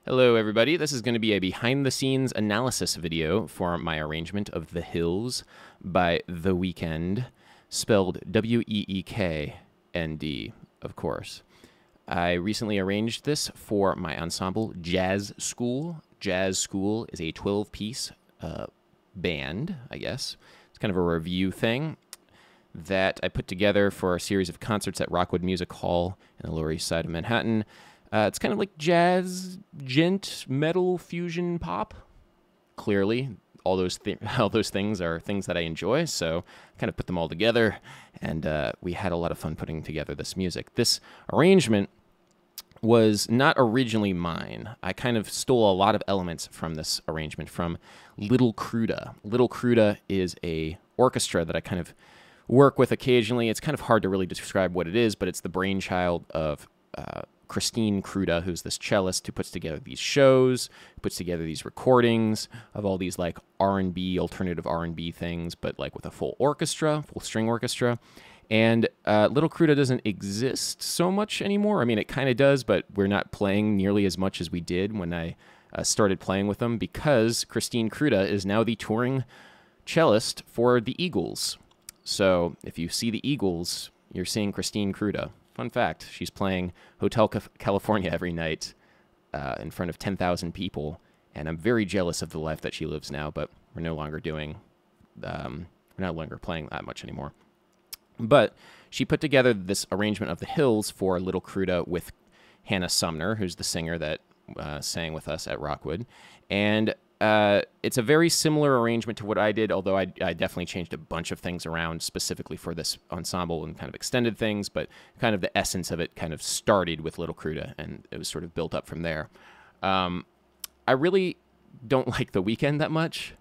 Hello everybody, this is going to be a behind-the-scenes analysis video for my arrangement of The Hills by The Weeknd, spelled W-E-E-K-N-D, of course. I recently arranged this for my ensemble, Jazz School. Jazz School is a 12-piece band, I guess. It's kind of a review thing that I put together for a series of concerts at Rockwood Music Hall in the Lower East Side of Manhattan. It's kind of like jazz, gent, metal, fusion, pop. Clearly, all those things are things that I enjoy, so I kind of put them all together, and we had a lot of fun putting together this music. This arrangement was not originally mine. I kind of stole a lot of elements from this arrangement from Little Kruda. Little Kruda is a orchestra that I kind of work with occasionally. It's kind of hard to really describe what it is, but it's the brainchild of Christine Kruda, who's this cellist who puts together these shows, puts together these recordings of all these like R&B, alternative R&B things, but like with a full orchestra, full string orchestra. And Little Kruda doesn't exist so much anymore. I mean, it kind of does, but we're not playing nearly as much as we did when I started playing with them because Christine Kruda is now the touring cellist for the Eagles. So if you see the Eagles, you're seeing Christine Kruda. Fun fact, she's playing Hotel California every night in front of 10,000 people, and I'm very jealous of the life that she lives now, but we're no longer doing, we're no longer playing that much anymore. But she put together this arrangement of The Hills for Little Kruda with Hannah Sumner, who's the singer that sang with us at Rockwood, and it's a very similar arrangement to what I did, although I definitely changed a bunch of things around specifically for this ensemble and kind of extended things, but kind of the essence of it kind of started with Little Kruda, and it was sort of built up from there. I really don't like The Weeknd that much.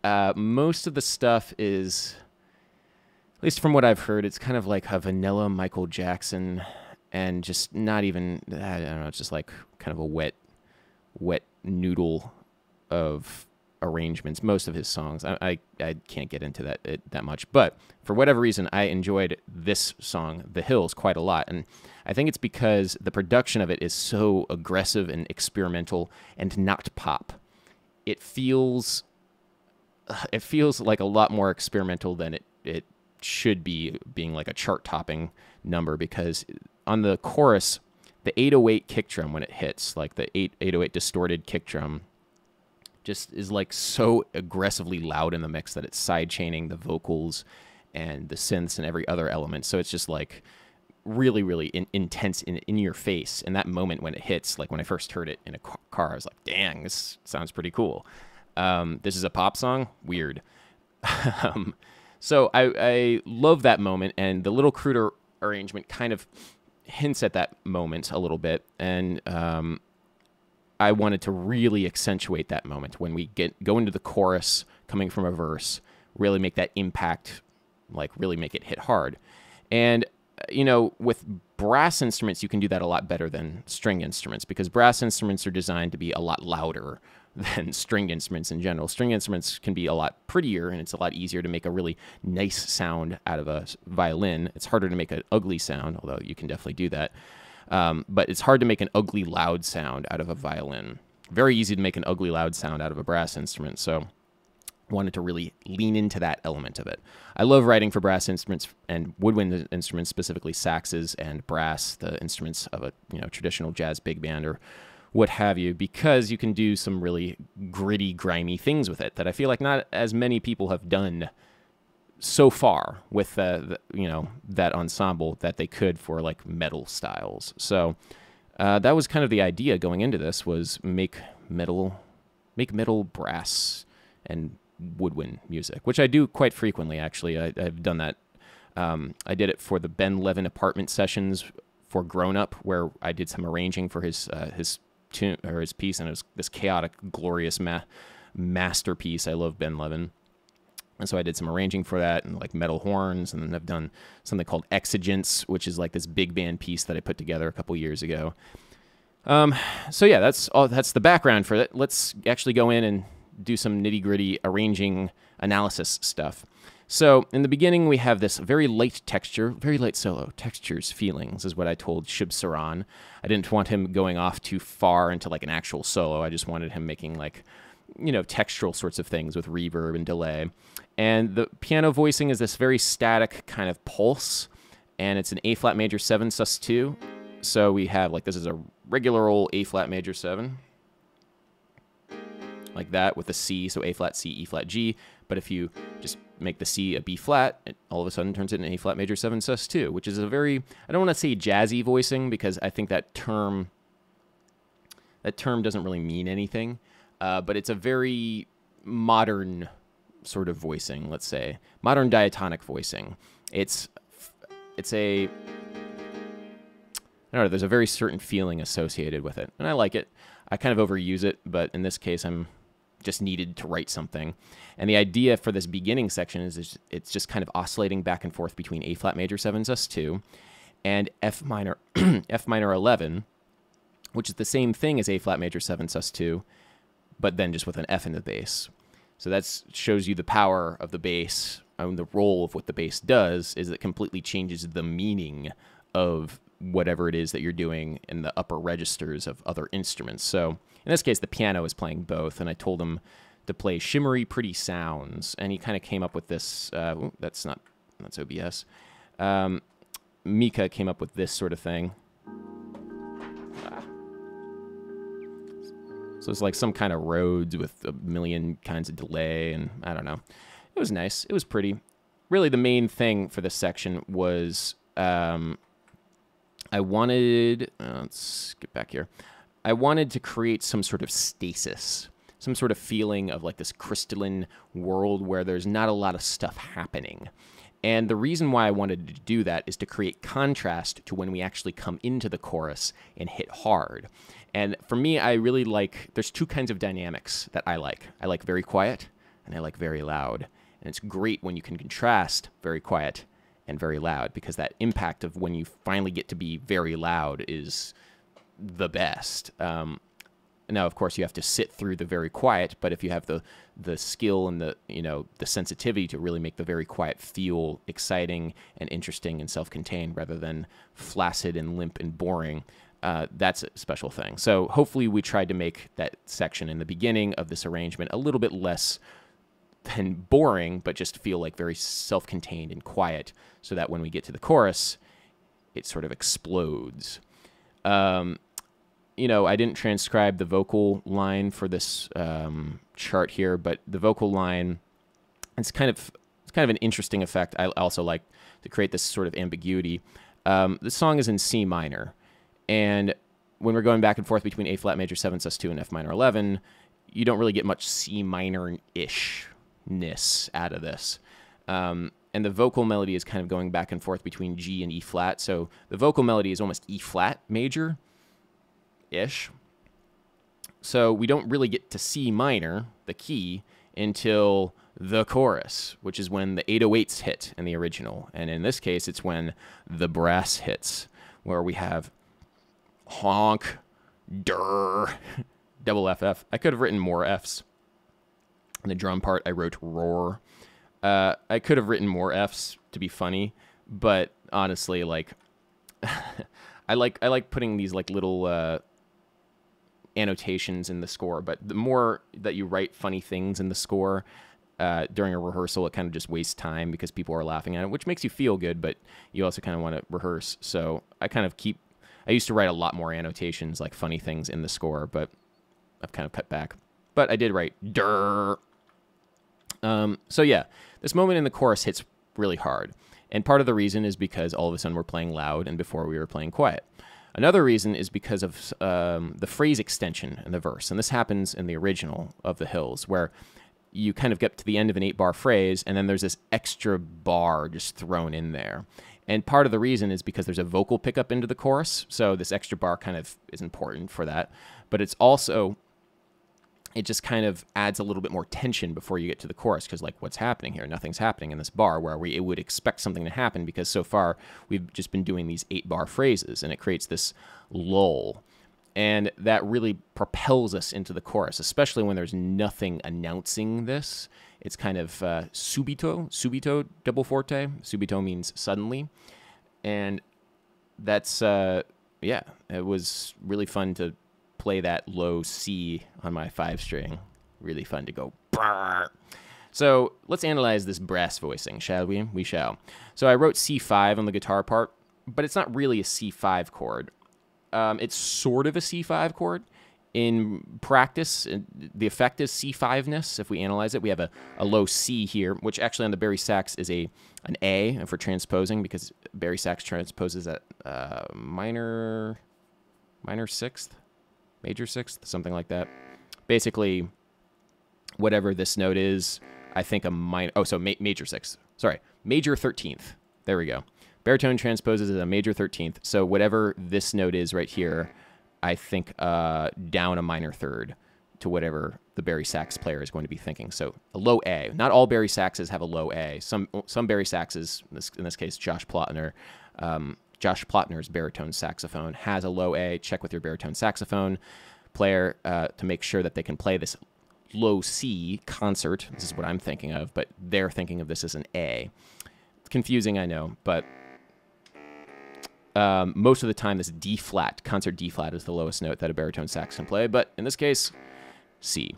Most of the stuff is, at least from what I've heard, it's kind of like a vanilla Michael Jackson, and just not even, I don't know, it's just like kind of a wet noodle of arrangements. Most of his songs, I can't get into that much, but for whatever reason, I enjoyed this song, The Hills, quite a lot, and I think it's because the production of it is so aggressive and experimental and not pop. It feels like a lot more experimental than it should be, being like a chart-topping number, because on the chorus, the 808 kick drum, when it hits, like the 808 distorted kick drum, just is like so aggressively loud in the mix that it's side-chaining the vocals and the synths and every other element. So it's just like really, really intense in your face. And that moment when it hits, like when I first heard it in a car, I was like, dang, this sounds pretty cool. This is a pop song? Weird. So I love that moment, and the Little Kruda arrangement kind of hints at that moment a little bit, and I wanted to really accentuate that moment when we go into the chorus coming from a verse, really make that impact, like really make it hit hard. And, you know, with brass instruments, you can do that a lot better than string instruments, because brass instruments are designed to be a lot louder than string instruments in general. String instruments can be a lot prettier, and it's a lot easier to make a really nice sound out of a violin. It's harder to make an ugly sound, although you can definitely do that. But it's hard to make an ugly, loud sound out of a violin. Very easy to make an ugly, loud sound out of a brass instrument, so I wanted to really lean into that element of it. I love writing for brass instruments and woodwind instruments, specifically saxes and brass, the instruments of a traditional jazz big band or what have you, because you can do some really gritty, grimy things with it that I feel like not as many people have done so far with that ensemble that they could for like metal styles. So that was kind of the idea going into this, was make metal brass and woodwind music, which I do quite frequently, actually. I've done that. I did it for the Ben Levin apartment sessions for Grown Up, where I did some arranging for his tune or his piece, and it was this chaotic, glorious masterpiece. I love Ben Levin. And so I did some arranging for that, and like metal horns, and then I've done something called Exigence, which is like this big band piece that I put together a couple years ago. So yeah, that's the background for it. Let's actually go in and do some nitty-gritty arranging analysis stuff. So in the beginning, we have this very light texture, very light solo. Textures, feelings is what I told Shub Saran. I didn't want him going off too far into like an actual solo. I just wanted him making like, you know, textural sorts of things with reverb and delay. And the piano voicing is this very static kind of pulse, and it's an A flat major 7 sus2. So we have like, this is a regular old A flat major 7. Like that with a C, so A flat, C, E flat, G. But if you just make the C a B flat, it all of a sudden turns into an A flat major 7 sus2, which is a very, I don't want to say jazzy voicing because I think that term doesn't really mean anything. But it's a very modern sort of voicing, let's say. Modern diatonic voicing. It's a, I don't know, there's a very certain feeling associated with it. And I like it. I kind of overuse it, but in this case, I'm just needed to write something. And the idea for this beginning section is it's just kind of oscillating back and forth between A flat major 7 sus2 and F minor F minor 11, which is the same thing as A flat major 7 sus2, but then just with an F in the bass. So that shows you the power of the bass, and the role of what the bass does is it completely changes the meaning of whatever it is that you're doing in the upper registers of other instruments. So in this case, the piano is playing both, and I told him to play shimmery, pretty sounds, and he kind of came up with this. That's OBS. Mika came up with this sort of thing. So it's like some kind of Rhodes with a million kinds of delay, and I don't know. It was nice. It was pretty. Really, the main thing for this section was I wanted, let's get back here. I wanted to create some sort of stasis, some sort of feeling of like this crystalline world where there's not a lot of stuff happening. And the reason why I wanted to do that is to create contrast to when we actually come into the chorus and hit hard. And for me, I really like, there's two kinds of dynamics that I like. I like very quiet and I like very loud. And it's great when you can contrast very quiet and very loud, because that impact of when you finally get to be very loud is the best. Now, of course, you have to sit through the very quiet, but if you have the skill and the sensitivity to really make the very quiet feel exciting and interesting and self-contained rather than flaccid and limp and boring, that's a special thing. So hopefully we tried to make that section in the beginning of this arrangement a little bit less than boring, but just feel like very self-contained and quiet, so that when we get to the chorus, it sort of explodes. I didn't transcribe the vocal line for this chart here, but the vocal line, it's kind of an interesting effect. I also like to create this sort of ambiguity. The song is in C minor, and when we're going back and forth between A flat major 7 sus2 and F minor 11, you don't really get much C minor-ish out of this. And the vocal melody is kind of going back and forth between G and E flat. So the vocal melody is almost E flat major-ish. So we don't really get to C minor, the key, until the chorus, which is when the 808s hit in the original. And in this case, it's when the brass hits, where we have honk, durr, double FF. I could have written more Fs. In the drum part, I wrote roar. I could have written more Fs to be funny, but honestly, like, I like putting these like little annotations in the score. But the more that you write funny things in the score during a rehearsal, it kind of just wastes time because people are laughing at it, which makes you feel good, but you also kind of want to rehearse. So I used to write a lot more annotations, like funny things in the score, but I've kind of cut back. But I did write durr. So yeah, this moment in the chorus hits really hard. And part of the reason is because all of a sudden we're playing loud and before we were playing quiet. Another reason is because of the phrase extension in the verse. And this happens in the original of The Hills, where you kind of get to the end of an 8-bar phrase, and then there's this extra bar just thrown in there. And part of the reason is because there's a vocal pickup into the chorus, so this extra bar kind of is important for that. But it's also, it just kind of adds a little bit more tension before you get to the chorus, because like, what's happening here? Nothing's happening in this bar, where it would expect something to happen, because so far we've just been doing these 8-bar phrases, and it creates this lull. And that really propels us into the chorus, especially when there's nothing announcing this. It's kind of subito double forte. Subito means suddenly. And that's, yeah, it was really fun to play that low C on my 5-string. Really fun to go, brrr. So let's analyze this brass voicing, shall we? We shall. So I wrote C5 on the guitar part, but it's not really a C5 chord. It's sort of a C5 chord. In practice, the effect is C5-ness. If we analyze it, we have a low C here, which actually on the bari sax is an A for transposing, because bari sax transposes at minor 6th, major 6th, something like that. Basically, whatever this note is, I think a minor, major 6th. Sorry, major 13th. There we go. Baritone transposes as a major 13th. So whatever this note is right here, I think down a minor 3rd to whatever the bari sax player is going to be thinking. So a low A. Not all bari saxes have a low A. Some bari saxes, in this case, Josh Plotner, Josh Plotner's baritone saxophone has a low A. Check with your baritone saxophone player to make sure that they can play this low C concert. This is what I'm thinking of, but they're thinking of this as an A. It's confusing, I know, but most of the time this D flat, concert D flat, is the lowest note that a baritone sax can play, but in this case, C.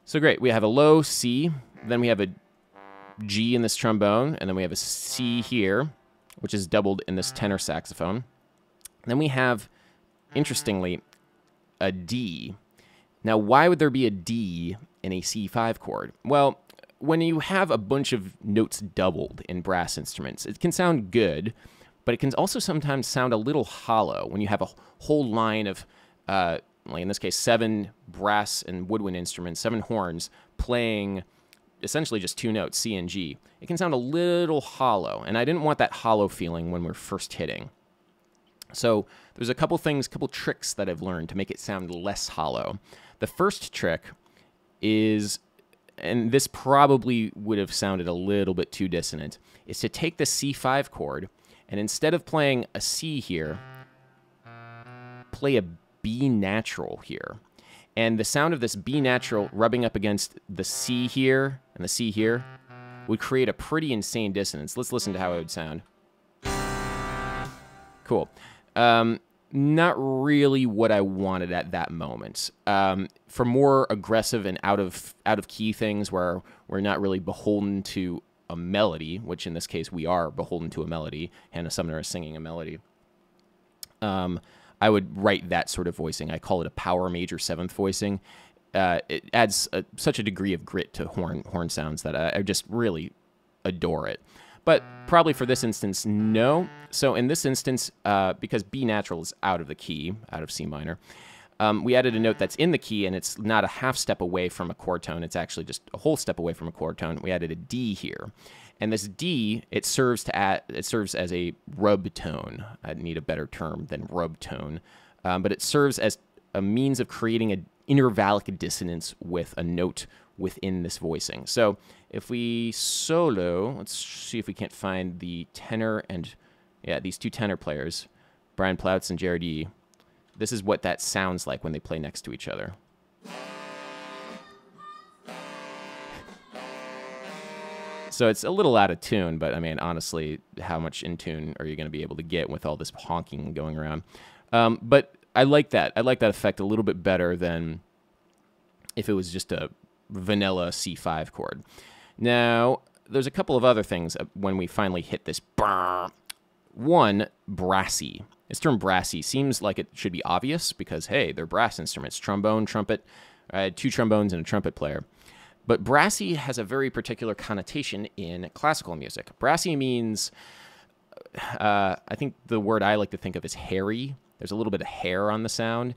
So great, we have a low C, then we have a G in this trombone, and then we have a C here, which is doubled in this tenor saxophone. Then we have, interestingly, a D. Now, why would there be a D in a C5 chord? Well, when you have a bunch of notes doubled in brass instruments, it can sound good, but it can also sometimes sound a little hollow when you have a whole line of, like in this case, 7 brass and woodwind instruments, 7 horns, playing essentially just 2 notes, C and G. It can sound a little hollow, and I didn't want that hollow feeling when we're first hitting. So there's a couple things, couple tricks that I've learned to make it sound less hollow. The first trick is, and this probably would have sounded a little bit too dissonant, is to take the C5 chord, and instead of playing a C here, play a B natural here. And the sound of this B natural rubbing up against the C here and the C here would create a pretty insane dissonance. Let's listen to how it would sound. Cool. Not really what I wanted at that moment. For more aggressive and out of key things where we're not really beholden to a melody, which in this case we are beholden to a melody, Hannah Sumner is singing a melody, I would write that sort of voicing. I call it a power major 7th voicing. It adds such a degree of grit to horn sounds that I just really adore it. But probably for this instance, no. So in this instance, because B natural is out of the key, out of C minor, we added a note that's in the key, and it's not a half step away from a chord tone. It's actually just a whole step away from a chord tone. We added a D here. And this D, it serves as a rub tone. I need a better term than rub tone. But it serves as a means of creating an intervallic dissonance with a note within this voicing. So if we solo, let's see if we can't find the tenor and, yeah, these 2 tenor players, Brian Ploutz and Jared E. This is what that sounds like when they play next to each other. So it's a little out of tune, but I mean, honestly, how much in tune are you going to be able to get with all this honking going around? But I like that. I like that effect a little bit better than if it was just a vanilla C5 chord. Now, there's a couple of other things when we finally hit this. One, brassy. This term brassy seems like it should be obvious because, hey, they're brass instruments. Trombone, trumpet. I had 2 trombones and a trumpet player. But brassy has a very particular connotation in classical music. Brassy means, I think the word I like to think of is hairy. There's a little bit of hair on the sound.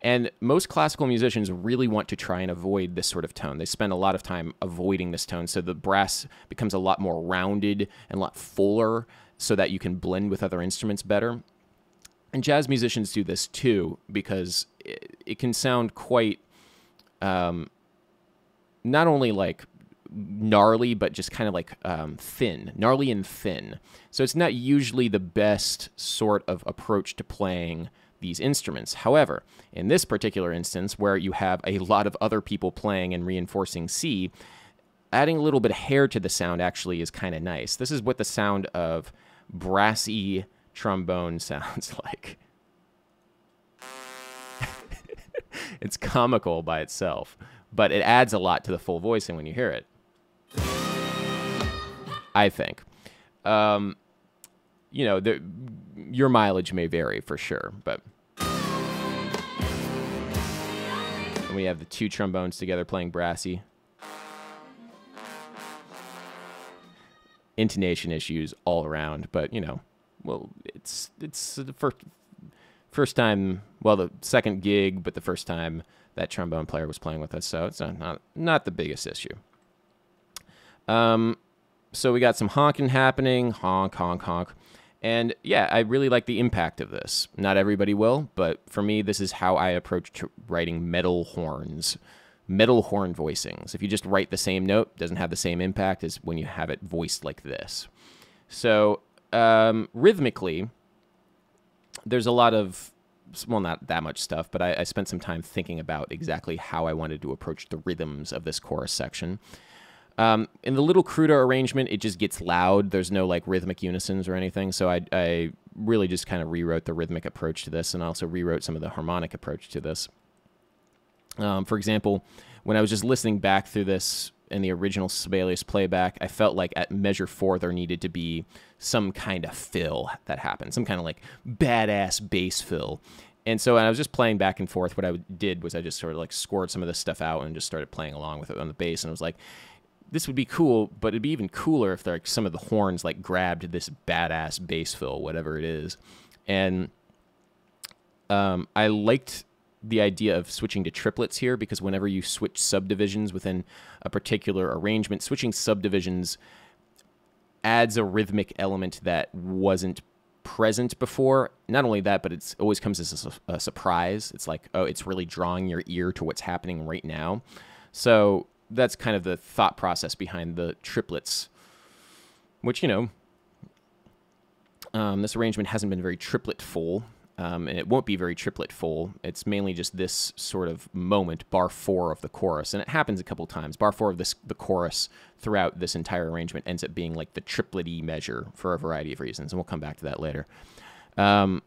And most classical musicians really want to try and avoid this sort of tone. They spend a lot of time avoiding this tone, so the brass becomes a lot more rounded and a lot fuller so that you can blend with other instruments better. And jazz musicians do this too, because it can sound quite, not only like gnarly, but just kind of like thin, gnarly and thin. So it's not usually the best sort of approach to playing these instruments. However, in this particular instance, where you have a lot of other people playing and reinforcing C, adding a little bit of hair to the sound actually is kind of nice. This is what the sound of brassy trombone sounds like. It's comical by itself, but it adds a lot to the full voicing when you hear it, I think. You know, your mileage may vary for sure, but we have the two trombones together playing brassy. Intonation issues all around, but you know, well, it's the first time, well, the second gig, but the first time that trombone player was playing with us, so it's not the biggest issue. So we got some honking happening, honk, honk, honk. And yeah, I really like the impact of this. Not everybody will, but for me, this is how I approach writing metal horns, metal horn voicings. If you just write the same note, it doesn't have the same impact as when you have it voiced like this. So rhythmically, there's a lot of, well, not that much stuff, but I spent some time thinking about exactly how I wanted to approach the rhythms of this chorus section. In the Little Cruda arrangement, it just gets loud. There's no like rhythmic unisons or anything, so I really just kind of rewrote the rhythmic approach to this, and also rewrote some of the harmonic approach to this. For example, when I was just listening back through this in the original Sibelius playback, I felt like at measure 4 there needed to be some kind of fill that happened, some kind of like badass bass fill. And so when I was just playing back and forth, what I did was I just sort of like scored some of this stuff out and just started playing along with it on the bass, and I was like, this would be cool, but it'd be even cooler if like some of the horns like grabbed this badass bass fill, whatever it is. And I liked the idea of switching to triplets here, because whenever you switch subdivisions within a particular arrangement, switching subdivisions adds a rhythmic element that wasn't present before. Not only that, but it always comes as a surprise. It's like, oh, it's really drawing your ear to what's happening right now. So that's kind of the thought process behind the triplets, which, you know, this arrangement hasn't been very triplet full, and it won't be very triplet full. It's mainly just this sort of moment, bar 4 of the chorus, and it happens a couple times. Bar 4 of the chorus throughout this entire arrangement ends up being like the triplet-y measure for a variety of reasons, and we'll come back to that later. But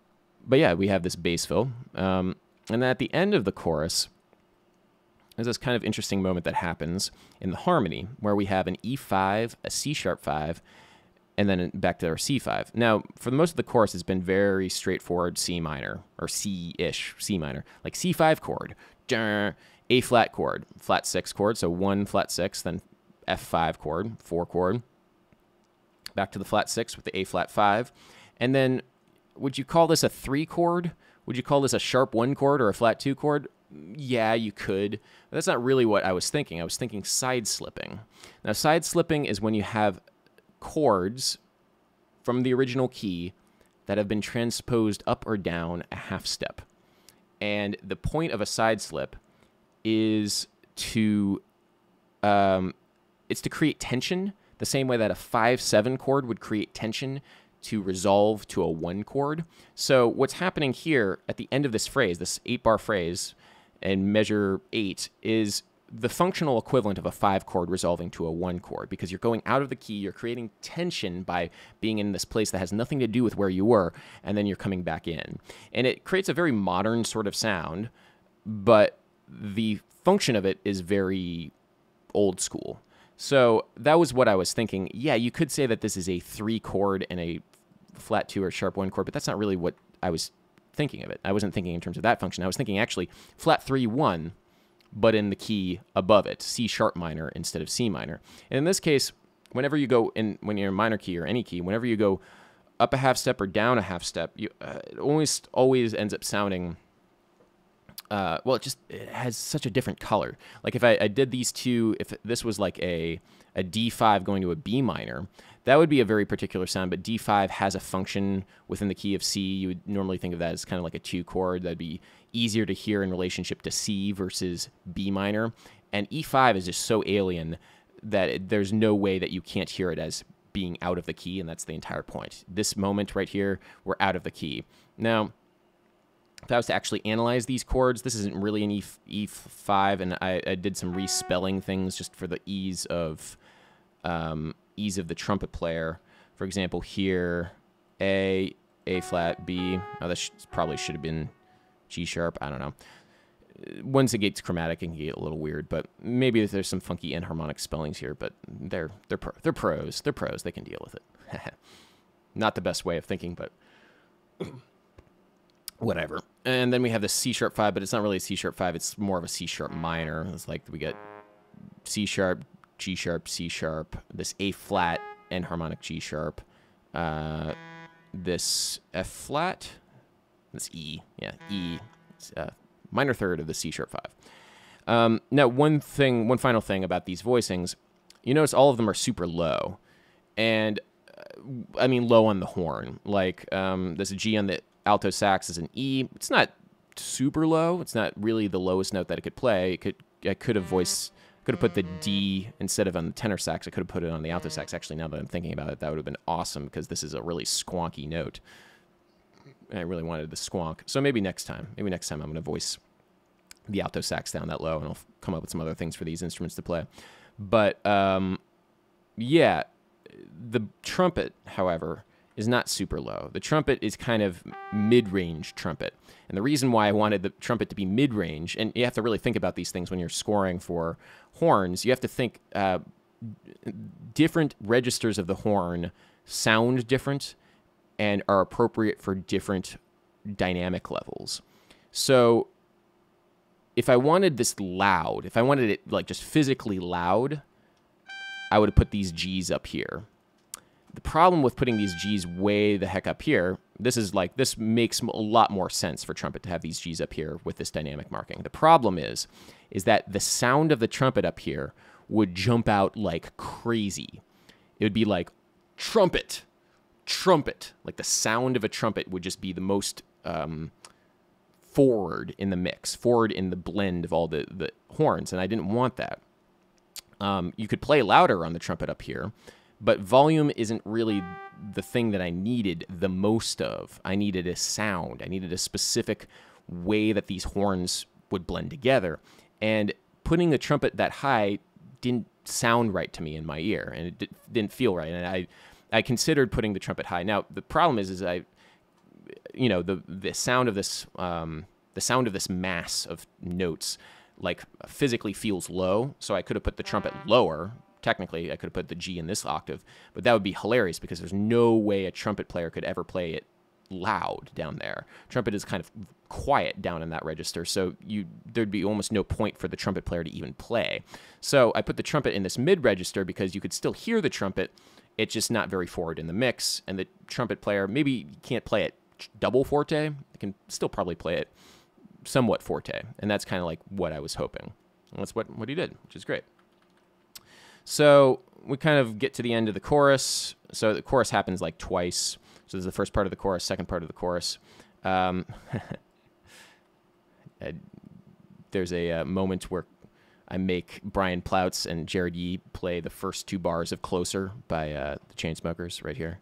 yeah, we have this bass fill, and then at the end of the chorus, there's this kind of interesting moment that happens in the harmony where we have an E5, a C-sharp 5, and then back to our C5. Now, for most of the chorus, it's been very straightforward C minor, or C-ish, C minor, like C5 chord, A flat chord, flat 6 chord, so 1 flat 6, then F5 chord, 4 chord, back to the flat 6 with the A flat 5, and then would you call this a 3 chord? Would you call this a sharp 1 chord or a flat 2 chord? Yeah, you could. But that's not really what I was thinking. I was thinking side slipping. Now, side slipping is when you have chords from the original key that have been transposed up or down a half step. And the point of a side slip is to create tension, the same way that a 5-7 chord would create tension to resolve to a 1 chord. So what's happening here at the end of this phrase, this 8-bar phrase, and measure 8 is the functional equivalent of a 5 chord resolving to a 1 chord, because you're going out of the key, you're creating tension by being in this place that has nothing to do with where you were, and then you're coming back in. And it creates a very modern sort of sound, but the function of it is very old school. So that was what I was thinking. Yeah, you could say that this is a 3 chord and a flat 2 or sharp 1 chord, but that's not really what I was thinking of it. I wasn't thinking in terms of that function. I was thinking actually flat 3, 1, but in the key above it, C sharp minor instead of C minor. And in this case, whenever you go in, when you're in minor key or any key, whenever you go up a half step or down a half step, it always ends up sounding, well, it has such a different color. Like if I did these two, if this was like a D5 going to a B minor, that would be a very particular sound, but D5 has a function within the key of C. You would normally think of that as kind of like a 2 chord. That'd be easier to hear in relationship to C versus B minor. And E5 is just so alien that there's no way that you can't hear it as being out of the key, and that's the entire point. This moment right here, we're out of the key. Now, if I was to actually analyze these chords, this isn't really an E5, and I did some respelling things just for the ease of the trumpet player. For example, here, A flat, B. Oh, this probably should have been G sharp. I don't know. Once it gets chromatic, it can get a little weird, but maybe there's some funky enharmonic spellings here. But they're pros. They're pros. They can deal with it. Not the best way of thinking, but whatever. And then we have the C sharp 5, but it's not really a C sharp 5. It's more of a C sharp minor. It's like we get C sharp, G sharp, C sharp, this A flat, enharmonic G sharp, this F flat, this E, yeah, E, minor third of the C sharp 5. Now, one final thing about these voicings, you notice all of them are super low, and I mean low on the horn. Like there's a G on the alto sax, is an E. It's not super low. It's not really the lowest note that it could play. I could have put the D instead of on the tenor sax. I could have put it on the alto sax. Actually, now that I'm thinking about it, that would have been awesome because this is a really squonky note. I really wanted the squonk. So maybe next time I'm going to voice the alto sax down that low, and I'll come up with some other things for these instruments to play. But yeah, the trumpet, however, is not super low. The trumpet is kind of mid-range trumpet. And the reason why I wanted the trumpet to be mid-range, and you have to really think about these things when you're scoring for horns, you have to think different registers of the horn sound different and are appropriate for different dynamic levels. So if I wanted this loud, if I wanted it like just physically loud, I would have put these G's up here. The problem with putting these G's way the heck up here, this makes a lot more sense for trumpet to have these G's up here with this dynamic marking. The problem is that the sound of the trumpet up here would jump out like crazy. It would be like trumpet, trumpet. Like the sound of a trumpet would just be the most forward in the mix, forward in the blend of all the horns, and I didn't want that. You could play louder on the trumpet up here, but volume isn't really the thing that I needed the most of. I needed a sound. I needed a specific way that these horns would blend together. And putting the trumpet that high didn't sound right to me in my ear, and it didn't feel right. And I considered putting the trumpet high. Now, the problem is the sound of this mass of notes like physically feels low. So I could have put the trumpet lower. Technically, I could have put the G in this octave, but that would be hilarious because there's no way a trumpet player could ever play it loud down there. Trumpet is kind of quiet down in that register, so there'd be almost no point for the trumpet player to even play. So I put the trumpet in this mid register because you could still hear the trumpet. It's just not very forward in the mix, and the trumpet player maybe can't play it double forte. They can still probably play it somewhat forte, and that's kind of like what I was hoping. And that's what he did, which is great. So we kind of get to the end of the chorus. So the chorus happens like twice. So there's the first part of the chorus, second part of the chorus. There's a moment where I make Brian Ploutz and Jared Yee play the first two bars of Closer by the Chainsmokers right here.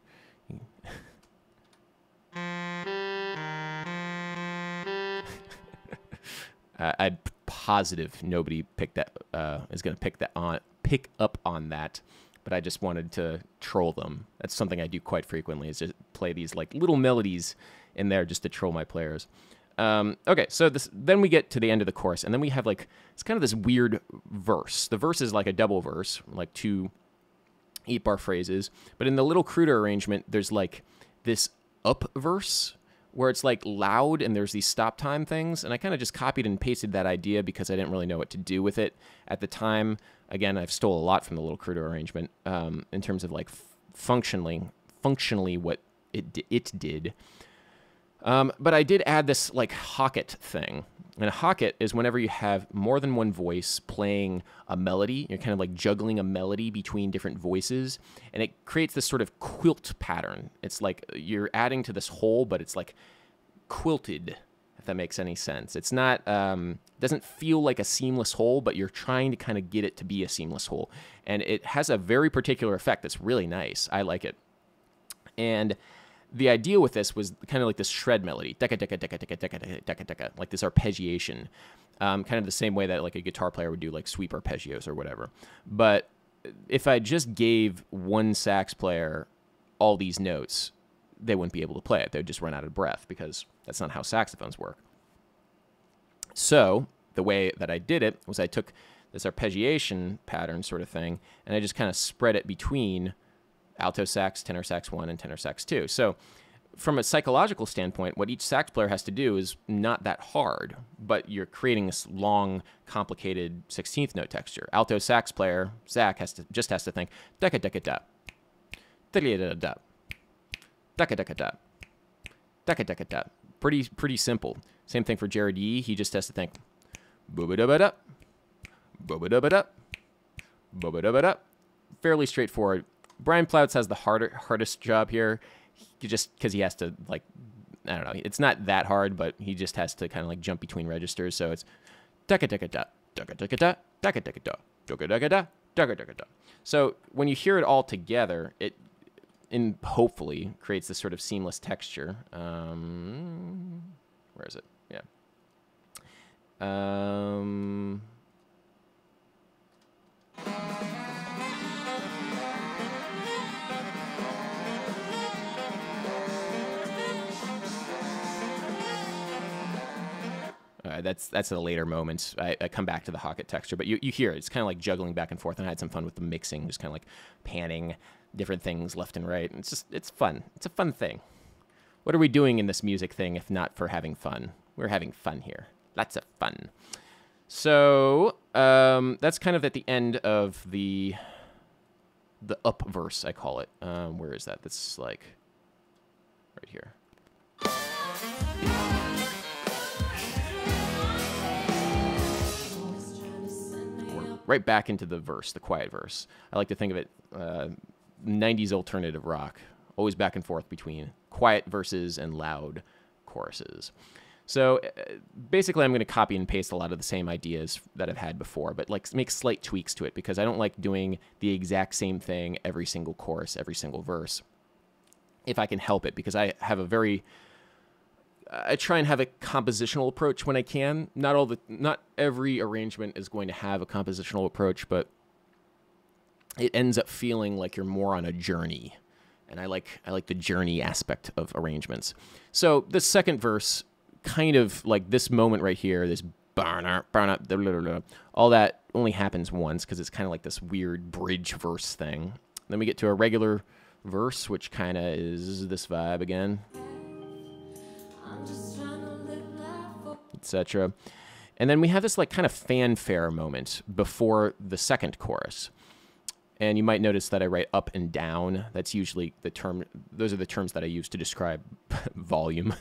I'm positive nobody is going to pick up on that, but I just wanted to troll them. That's something I do quite frequently, is just play these like little melodies in there just to troll my players. Okay, so then we get to the end of the chorus, and then we have it's kind of this weird verse. The verse is like a double verse, like 2 8-bar phrases, but in the Little Cruder arrangement, there's like this up verse where it's like loud and there's these stop time things, and I kind of just copied and pasted that idea because I didn't really know what to do with it at the time. Again, I've stole a lot from the Little Cruder arrangement in terms of like functionally what it did. But I did add this like hocket thing. And a hocket is whenever you have more than one voice playing a melody, you're kind of like juggling a melody between different voices, and it creates this sort of quilt pattern. It's like you're adding to this whole, but it's like quilted, if that makes any sense. It's not, doesn't feel like a seamless whole, but you're trying to kind of get it to be a seamless whole. And it has a very particular effect that's really nice. I like it. And the idea with this was kind of like this shred melody, decka decka decka decka decka decka decka decka, like this arpeggiation, kind of the same way that like a guitar player would do like sweep arpeggios or whatever. But if I just gave one sax player all these notes, they wouldn't be able to play it. They would just run out of breath because that's not how saxophones work. So the way that I did it was I took this arpeggiation pattern sort of thing, and I just kind of spread it between alto sax, tenor sax 1, and tenor sax 2. So from a psychological standpoint, what each sax player has to do is not that hard, but you're creating this long, complicated 16th note texture. Alto sax player, Zach, just has to think, decka decka da, decka decka da, decka decka da, decka decka da. Pretty simple. Same thing for Jared Yee. He just has to think, booba dubba da, booba dubba da, booba dubba da. Fairly straightforward. Brian Ploutz has the hardest job here, just because he has to, like, I don't know, it's not that hard, but he just has to kind of like jump between registers. So it's decka decka da, decka decka da, decka decka da, decka decka da, decka decka da. So when you hear it all together, it hopefully creates this sort of seamless texture. Where is it? Yeah. That's at a later moment. I come back to the Hocket texture, but you hear it. It's kind of like juggling back and forth, and I had some fun with the mixing, just kind of like panning different things left and right. And it's fun. It's a fun thing. What are we doing in this music thing if not for having fun? We're having fun here. Lots of fun. So that's kind of at the end of the up verse, I call it. Where is that? That's like right here. We're right back into the verse, the quiet verse. I like to think of it 90s alternative rock, always back and forth between quiet verses and loud choruses. So basically I'm going to copy and paste a lot of the same ideas that I've had before, but like make slight tweaks to it because I don't like doing the exact same thing every single chorus, every single verse, if I can help it, because I have I try and have a compositional approach when I can. Not every arrangement is going to have a compositional approach, but it ends up feeling like you're more on a journey. And I like the journey aspect of arrangements. So the second verse, kind of like this moment right here, this all that only happens once because it's kind of like this weird bridge verse thing. Then we get to a regular verse, which kind of is this vibe again, etc. And then we have this like kind of fanfare moment before the second chorus. And you might notice that I write up and down. That's usually the term. Those are the terms that I use to describe volume.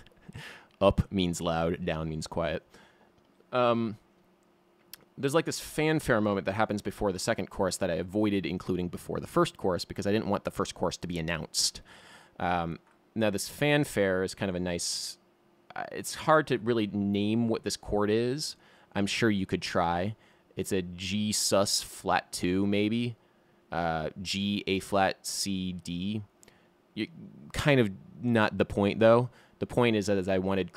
Up means loud, down means quiet. There's like this fanfare moment that happens before the second chorus that I avoided including before the first chorus because I didn't want the first chorus to be announced. Now this fanfare is kind of a nice... it's hard to really name what this chord is. I'm sure you could try. It's a G sus flat 2 maybe. G, A flat, C, D. Kind of not the point though. The point is that I wanted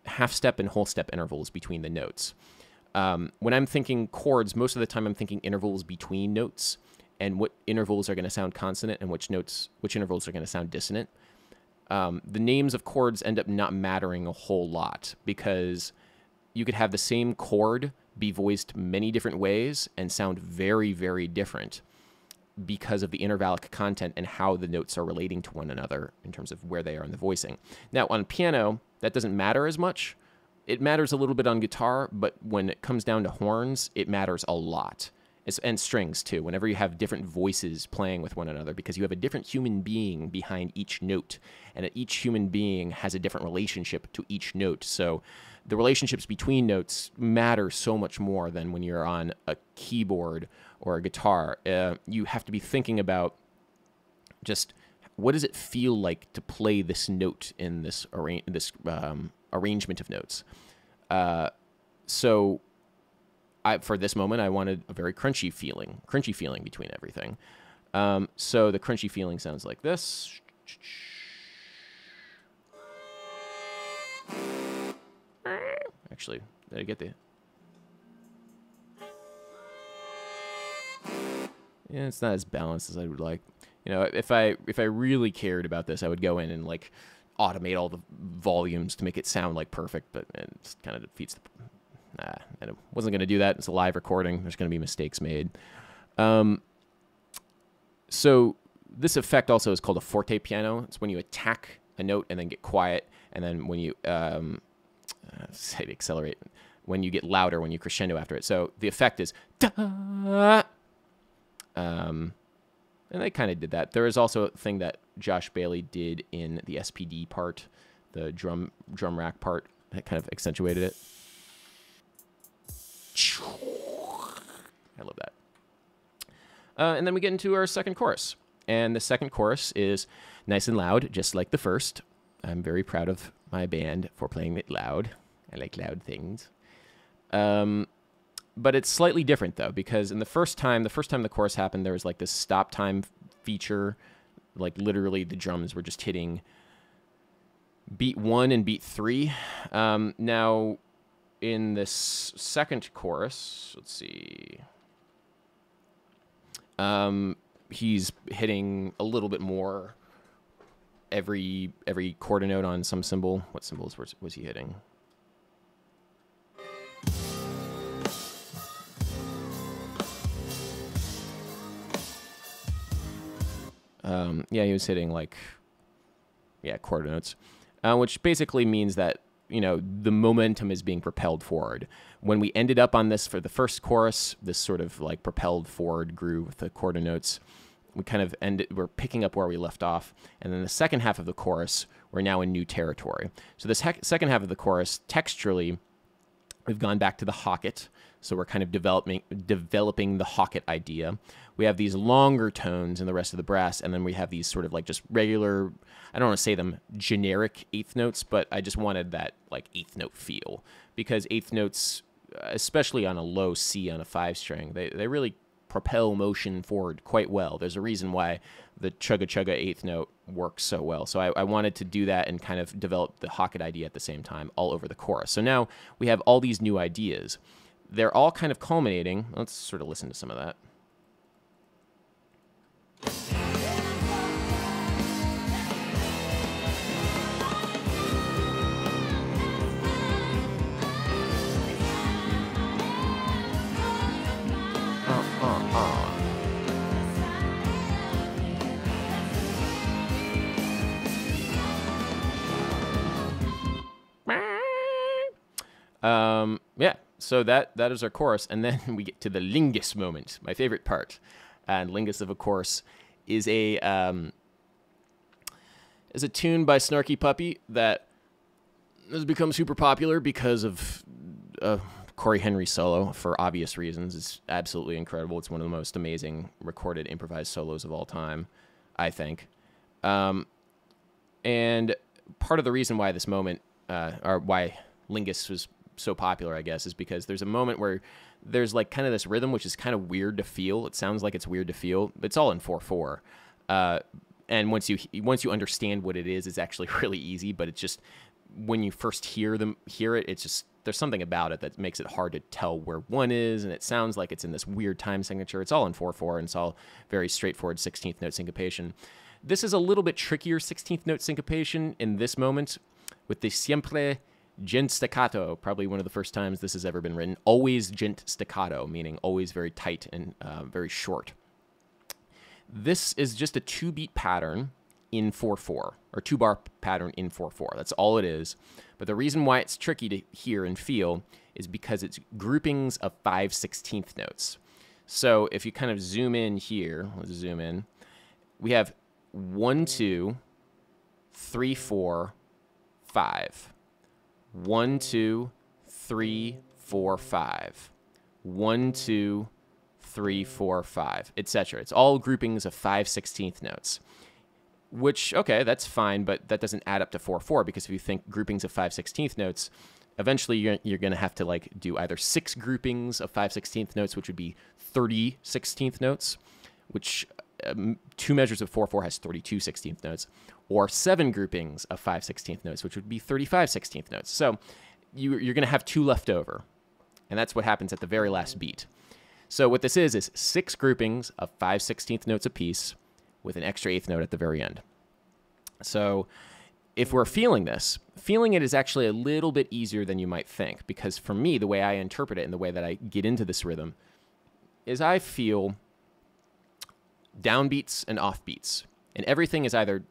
half step and whole step intervals between the notes. When I'm thinking chords, most of the time I'm thinking intervals between notes and what intervals are going to sound consonant and which intervals are going to sound dissonant. The names of chords end up not mattering a whole lot because you could have the same chord be voiced many different ways and sound very, very different because of the intervallic content and how the notes are relating to one another in terms of where they are in the voicing. Now, on piano, that doesn't matter as much. It matters a little bit on guitar, but when it comes down to horns, it matters a lot. And strings, too, whenever you have different voices playing with one another, because you have a different human being behind each note, and each human being has a different relationship to each note. So the relationships between notes matter so much more than when you're on a keyboard or a guitar. You have to be thinking about just what does it feel like to play this note in this arrangement of notes. So for this moment, I wanted a very crunchy feeling between everything. So the crunchy feeling sounds like this. Actually, did I get the... Yeah, it's not as balanced as I would like. You know, if I really cared about this, I would go in and like automate all the volumes to make it sound like perfect, but it just kind of defeats the... Nah, I wasn't going to do that. It's a live recording. There's going to be mistakes made. So this effect also is called a forte piano. It's when you attack a note and then get quiet, and then when you say accelerate, when you get louder, when you crescendo after it. So the effect is da. And they kind of did that. There is also a thing that Josh Bailey did in the SPD part, the drum rack part, that kind of accentuated it. I love that. And then we get into our second chorus. And the second chorus is nice and loud, just like the first. I'm very proud of my band for playing it loud. I like loud things. But it's slightly different, though, because in the first time the chorus happened, there was like this stop time feature. Like literally the drums were just hitting beat 1 and beat 3. Now, in this second chorus, let's see. He's hitting a little bit more every quarter note on some cymbal. What cymbals was he hitting? Yeah, he was hitting like, quarter notes, which basically means that, you know, the momentum is being propelled forward. When we ended up on this for the first chorus, this sort of like propelled forward groove with the quarter notes, we're picking up where we left off. And then the second half of the chorus, we're now in new territory. So the second half of the chorus, texturally, we've gone back to the Hocket. So we're kind of developing the Hocket idea. We have these longer tones in the rest of the brass, and then we have these sort of like just regular, I don't want to say them generic eighth notes, but I just wanted that like eighth note feel, because eighth notes, especially on a low C on a 5-string, they really propel motion forward quite well. There's a reason why the chugga chugga eighth note works so well. So I wanted to do that and kind of develop the Hocket idea at the same time all over the chorus. So now we have all these new ideas. They're all kind of culminating. Let's sort of listen to some of that. Yeah, so that is our chorus, and then we get to the Lingus moment, my favorite part. And Lingus, of course, is a tune by Snarky Puppy that has become super popular because of Corey Henry's solo, for obvious reasons. It's absolutely incredible. It's one of the most amazing recorded improvised solos of all time, I think. And part of the reason why this moment, or why Lingus was so popular, I guess, is because there's a moment where there's like kind of this rhythm which is kind of weird to feel. It sounds like it's weird to feel. It's all in 4/4. And once you understand what it is, it's actually really easy, but it's just when you first hear it, it's just there's something about it that makes it hard to tell where one is, and it sounds like it's in this weird time signature. It's all in 4/4, and it's all very straightforward 16th note syncopation. This is a little bit trickier 16th note syncopation in this moment with the siempre gent staccato, probably one of the first times this has ever been written. Always gent staccato, meaning always very tight and very short. This is just a 2-beat pattern in 4/4, or 2-bar pattern in 4/4. That's all it is. But the reason why it's tricky to hear and feel is because it's groupings of 5/16 notes. So if you kind of zoom in here, let's zoom in, we have 1, 2, 3, 4, 5. 1, 2, 3, 4, 5. 1, 2, 3, 4, 5, etc. It's all groupings of 5/16 notes. Which, okay, that's fine, but that doesn't add up to 4/4, because if you think groupings of 5/16 notes, eventually you're going to have to like do either 6 groupings of 5/16 notes, which would be 30 16th notes, which 2 measures of 4/4 has 32 16th notes, or 7 groupings of 5/16 notes, which would be 35/16 notes. So you're going to have 2 left over, and that's what happens at the very last beat. So what this is 6 groupings of 5/16 notes apiece with an extra 8th note at the very end. So if we're feeling this, feeling it is actually a little bit easier than you might think, because for me, the way I interpret it and the way that I get into this rhythm is I feel downbeats and offbeats, and everything is either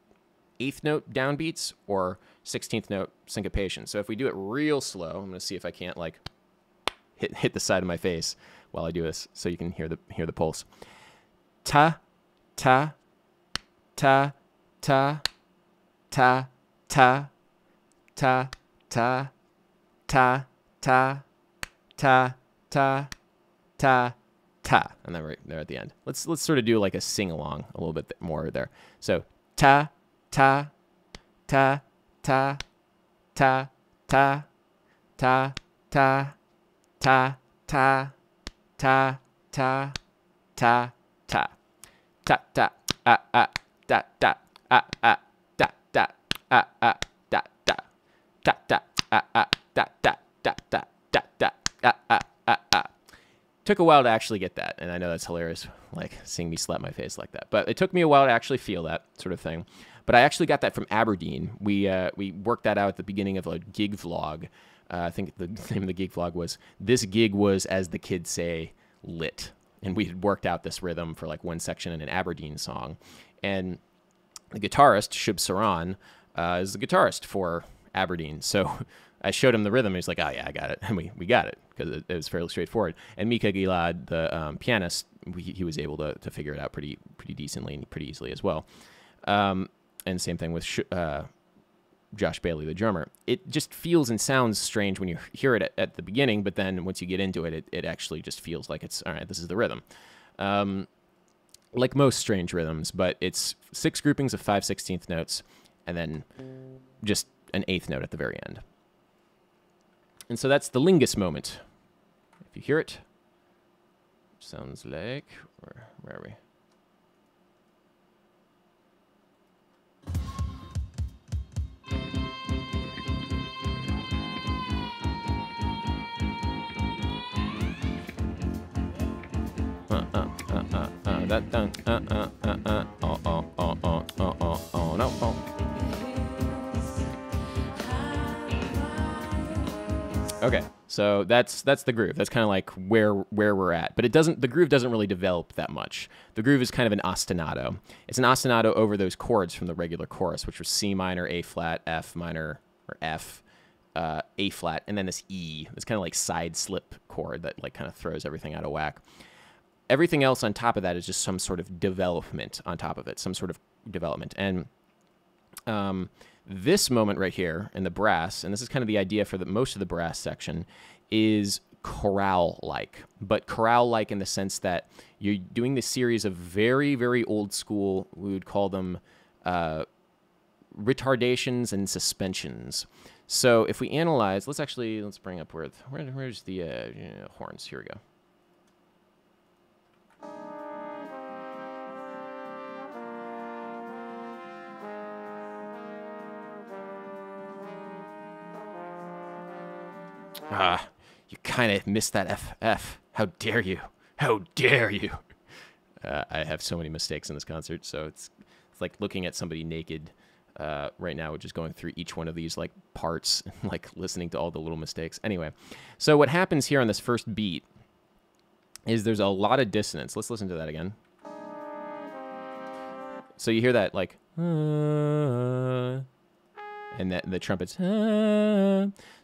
8th note downbeats or 16th note syncopation. So if we do it real slow, I'm going to see if I can't like hit the side of my face while I do this, so you can hear the pulse. Ta, ta, ta, ta, ta, ta, ta, ta, ta, ta, ta, ta, ta, ta, and then right there at the end. Let's sort of do like a sing along a little bit more there. So ta, ta, ta, ta, ta, ta, ta, ta, ta, ta, ta, ta, ta, ta, ta, ta, ah, ah, da, da, ah, ah, da, da, ah, ah, da, da, da, da, ah, ah, da, da, da, da, da, da, ah, ah, ah, ah. Took a while to actually get that, and I know that's hilarious, like seeing me slap my face like that. But it took me a while to actually feel that sort of thing. But I actually got that from Aberdeen. We worked that out at the beginning of a gig vlog. I think the name of the gig vlog was "This Gig Was, as the Kids Say, Lit," and we had worked out this rhythm for like one section in an Aberdeen song. And the guitarist Shub Saran is the guitarist for Aberdeen, so I showed him the rhythm. He's like, "Oh yeah, I got it," and we got it because it was fairly straightforward. And Mika Gilad, the pianist, he was able to figure it out pretty decently and pretty easily as well. And same thing with Josh Bailey, the drummer. It just feels and sounds strange when you hear it at the beginning, but then once you get into it, it actually just feels like it's, all right, this is the rhythm. Like most strange rhythms, but it's 6 groupings of 5/16 notes and then just an 8th note at the very end. And so that's the lingus moment. If you hear it, sounds like, where are we? That done. No. Okay, so that's the groove. That's kind of like where we're at. But the groove doesn't really develop that much. The groove is kind of an ostinato. It's an ostinato over those chords from the regular chorus, which was C minor, A flat, F minor, or F, A flat, and then this E. It's kind of like side slip chord that like kind of throws everything out of whack. Everything else on top of that is just some sort of development on top of it, some sort of development. And this moment right here in the brass, and this is kind of the idea for most of the brass section, is chorale-like. But chorale-like in the sense that you're doing this series of very, very old school, we would call them retardations and suspensions. So if we analyze, let's bring up where's the horns? Here we go. You kind of missed that F. How dare you? How dare you? I have so many mistakes in this concert, so it's like looking at somebody naked right now, just going through each one of these like parts, and like listening to all the little mistakes. Anyway, so what happens here on this first beat is there's a lot of dissonance. Let's listen to that again. So you hear that like, and that the trumpets.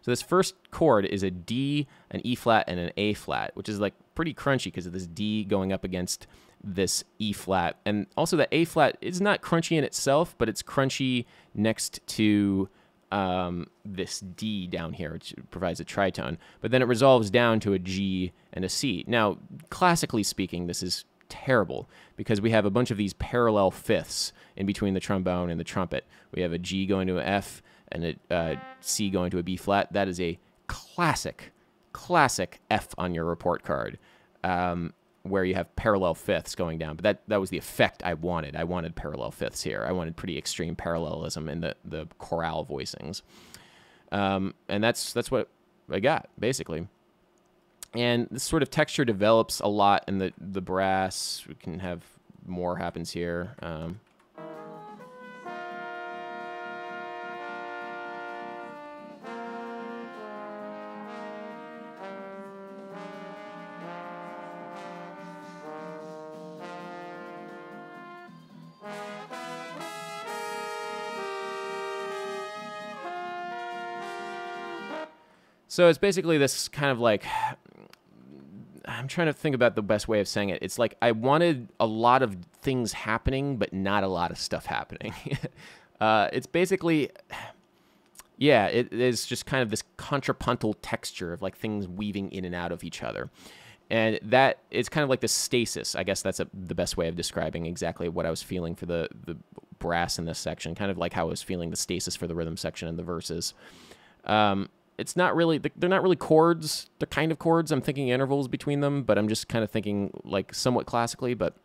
So this first chord is a D, an E flat, and an A flat, which is like pretty crunchy because of this D going up against this E flat. And also that A flat is not crunchy in itself, but it's crunchy next to this D down here, which provides a tritone. But then it resolves down to a G and a C. Now, classically speaking, this is terrible because we have a bunch of these parallel fifths in between the trombone and the trumpet. We have a G going to an F and a C going to a B flat. That is a classic F on your report card. where you have parallel fifths going down, but that was the effect I wanted. I wanted parallel fifths here. I wanted pretty extreme parallelism in the chorale voicings. And that's what I got, basically. And this sort of texture develops a lot in the brass. We can have more happens here. So it's basically this kind of like, I'm trying to think about the best way of saying it. It's like I wanted a lot of things happening, but not a lot of stuff happening. It's basically, yeah, it is just kind of this contrapuntal texture of like things weaving in and out of each other. And that it's kind of like the stasis. I guess that's the best way of describing exactly what I was feeling for the brass in this section, kind of like how I was feeling the stasis for the rhythm section and the verses. It's not really, they're not really chords, the kind of chords. I'm thinking intervals between them, but I'm just kind of thinking like somewhat classically. But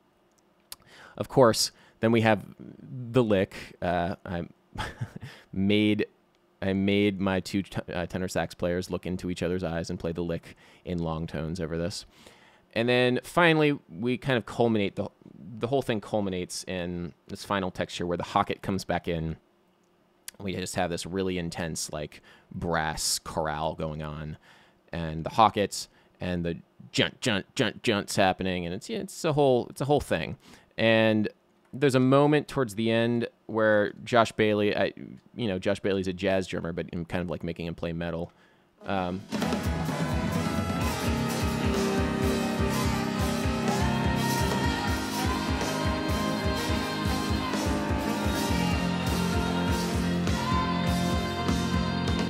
of course, then we have the lick. I made my two tenor sax players look into each other's eyes and play the lick in long tones over this. And then finally, we kind of culminate, the whole thing culminates in this final texture where the hocket comes back in. We just have this really intense, like, brass chorale going on, and the hockets and the junts happening, and it's a whole thing. And there's a moment towards the end where Josh Bailey, Josh Bailey's a jazz drummer, but I'm kind of like making him play metal.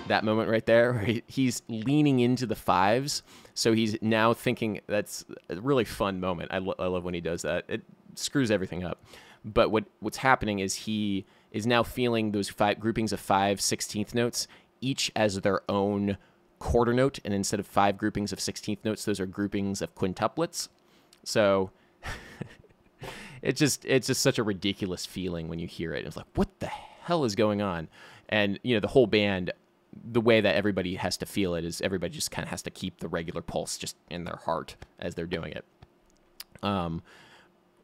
That moment right there where he's leaning into the fives, so he's now thinking. That's a really fun moment. I love when he does that. It screws everything up, but what's happening is he is now feeling those five groupings of 5/16 notes each as their own quarter note, and instead of 5 groupings of 16th notes, those are groupings of quintuplets. So it's just such a ridiculous feeling when you hear it. It's like, what the hell is going on? And the whole band, the way that everybody has to feel it is everybody just kind of has to keep the regular pulse just in their heart as they're doing it.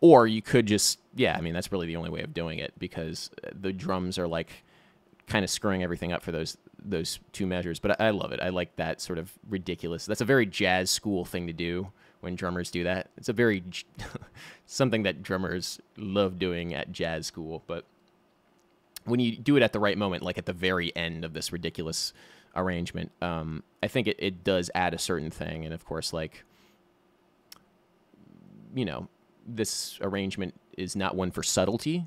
Or you could just, that's really the only way of doing it, because the drums are like kind of screwing everything up for those two measures. But I love it. I like that sort of ridiculous. That's a very jazz school thing to do when drummers do that. It's a very something that drummers love doing at jazz school, but when you do it at the right moment, like at the very end of this ridiculous arrangement, I think it does add a certain thing. And of course, like, this arrangement is not one for subtlety.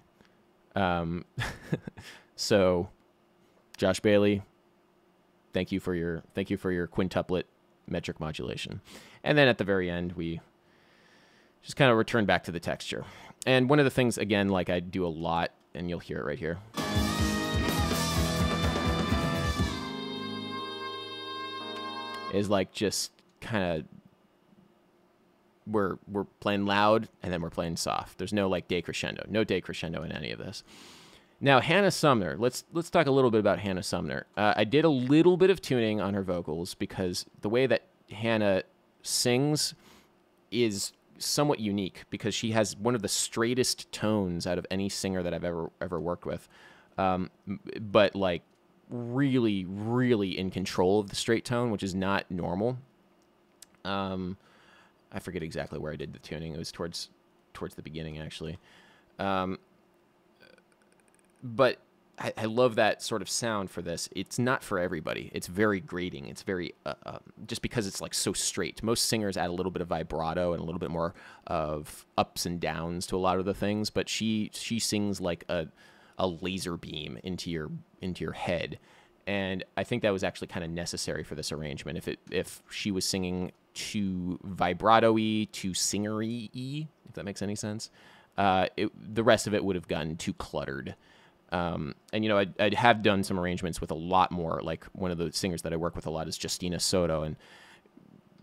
So Josh Bailey, thank you for your quintuplet metric modulation. And then at the very end, we just kind of return back to the texture. And one of the things, again, like I do a lot, and you'll hear it right here, is like just kind of we're playing loud and then we're playing soft. There's no like decrescendo, no decrescendo in any of this. Now Hannah Sumner, let's talk a little bit about Hannah Sumner. I did a little bit of tuning on her vocals because the way that Hannah sings is somewhat unique, because she has one of the straightest tones out of any singer that I've ever worked with, but like really, really in control of the straight tone, which is not normal. I forget exactly where I did the tuning. It was towards the beginning, actually. But I love that sort of sound for this. It's not for everybody. It's very grating. It's very, just because it's like so straight. Most singers add a little bit of vibrato and a little bit more of ups and downs to a lot of the things, but she sings like a laser beam into your head. And I think that was actually kind of necessary for this arrangement. If she was singing too vibrato-y, too singer-y, if that makes any sense, the rest of it would have gotten too cluttered. And I have done some arrangements with a lot more. Like one of the singers that I work with a lot is Justina Soto, and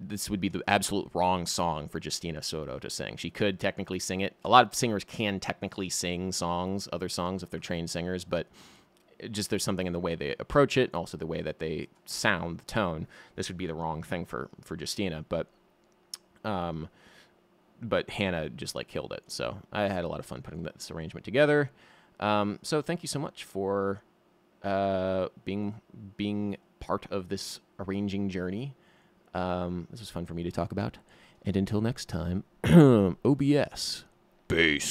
this would be the absolute wrong song for Justina Soto to sing. She could technically sing it. A lot of singers can technically sing other songs, if they're trained singers, but just there's something in the way they approach it, also the way that they sound, the tone. This would be the wrong thing for Justina, but Hannah just like killed it. So I had a lot of fun putting this arrangement together. So thank you so much for being part of this arranging journey. This was fun for me to talk about. And until next time, OBS. Peace.